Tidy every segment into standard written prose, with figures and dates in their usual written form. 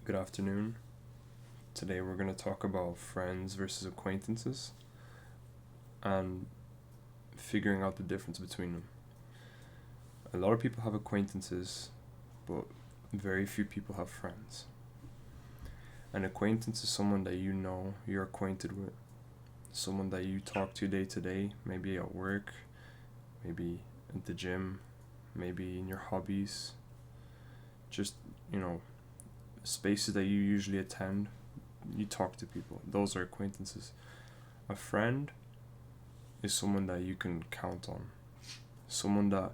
Good afternoon. Today we're going to talk about friends versus acquaintances and figuring out the difference between them. A lot of people have acquaintances, but very few people have friends. An acquaintance is someone that you know, you're acquainted with, someone that you talk to day, maybe at work, maybe at the gym, maybe in your hobbies, just, you know, spaces that you usually attend. You talk to people. Those are acquaintances. A friend is someone that you can count on. Someone that,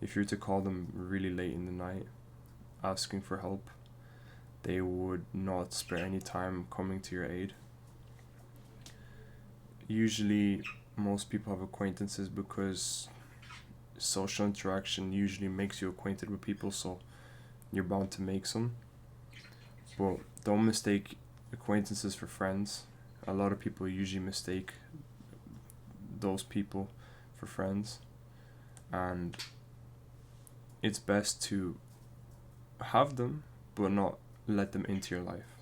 if you're to call them really late in the night, asking for help, they would not spare any time coming to your aid. Usually, most people have acquaintances because social interaction usually makes you acquainted with people, so you're bound to make some. But don't mistake acquaintances for friends. A lot of people usually mistake those people for friends, and it's best to have them but not let them into your life.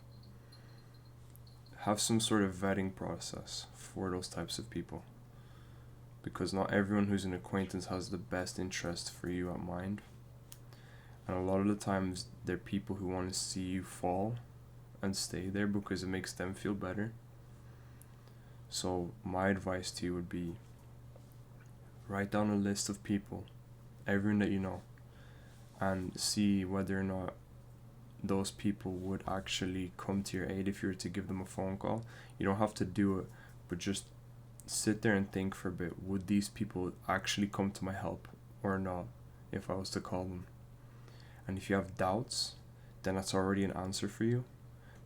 Have some sort of vetting process for those types of people, because not everyone who's an acquaintance has the best interest for you at mind, and a lot of the times they're people who want to see you fall and stay there because it makes them feel better. So my advice to you would be, write down a list of people, everyone that you know, and see whether or not those people would actually come to your aid if you were to give them a phone call. You don't have to do it, but just sit there and think for a bit. Would these people actually come to my help or not if I was to call them? And if you have doubts, then that's already an answer for you,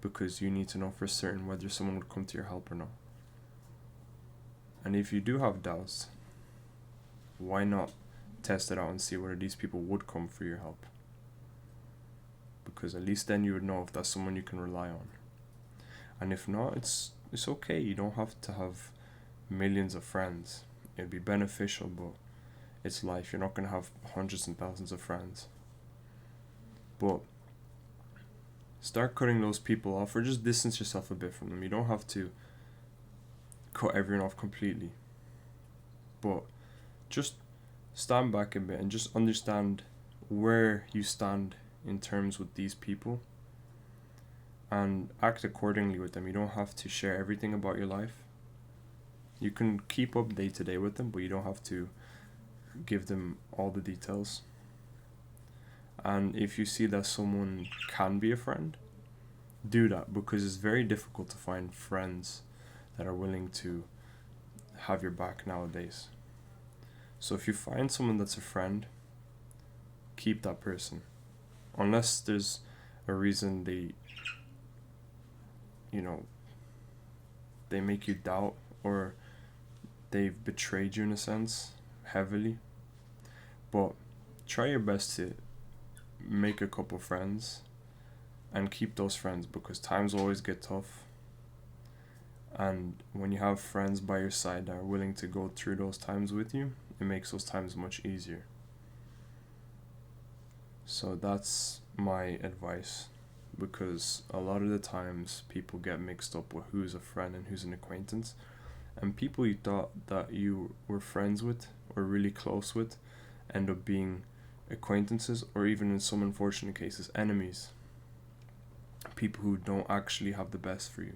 because you need to know for certain whether someone would come to your help or not. And if you do have doubts, why not test it out and see whether these people would come for your help? Because at least then you would know if that's someone you can rely on. And if not, it's okay. You don't have to have millions of friends. It'd be beneficial, but it's life. You're not going to have hundreds and thousands of friends. But start cutting those people off, or just distance yourself a bit from them. You don't have to cut everyone off completely, but just stand back a bit and just understand where you stand in terms with these people and act accordingly with them. You don't have to share everything about your life. You can keep up day to day with them, but you don't have to give them all the details. And if you see that someone can be a friend, do that, because it's very difficult to find friends that are willing to have your back nowadays. So if you find someone that's a friend, keep that person. Unless there's a reason they make you doubt, or they've betrayed you in a sense heavily. But try your best to make a couple friends and keep those friends, because times always get tough, and when you have friends by your side that are willing to go through those times with you, it makes those times much easier. So that's my advice, because a lot of the times people get mixed up with who's a friend and who's an acquaintance, and people you thought that you were friends with or really close with end up being acquaintances, or even in some unfortunate cases enemies. People who don't actually have the best for you,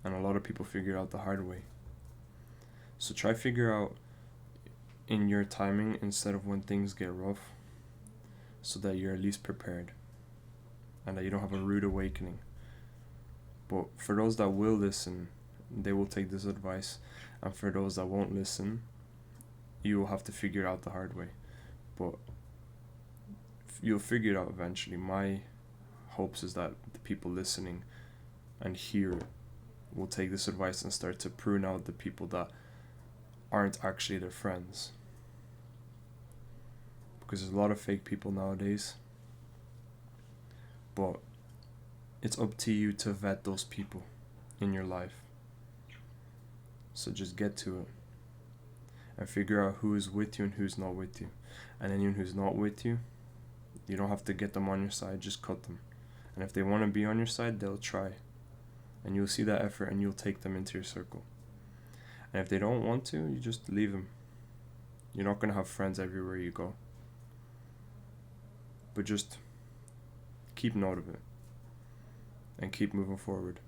and a lot of people figure it out the hard way. So try figure out in your timing instead of when things get rough, so that you're at least prepared and that you don't have a rude awakening. But for those that will listen, they will take this advice, and for those that won't listen, you will have to figure it out the hard way. But you'll figure it out eventually. My hopes is that the people listening and hear will take this advice and start to prune out the people that aren't actually their friends, because there's a lot of fake people nowadays. But it's up to you to vet those people in your life. So just get to it and figure out who is with you and who's not with you. And anyone who's not with you, you don't have to get them on your side, just cut them And if they want to be on your side, they'll try. And you'll see that effort and you'll take them into your circle. And if they don't want to, you just leave them. You're not going to have friends everywhere you go. But just keep note of it. And keep moving forward.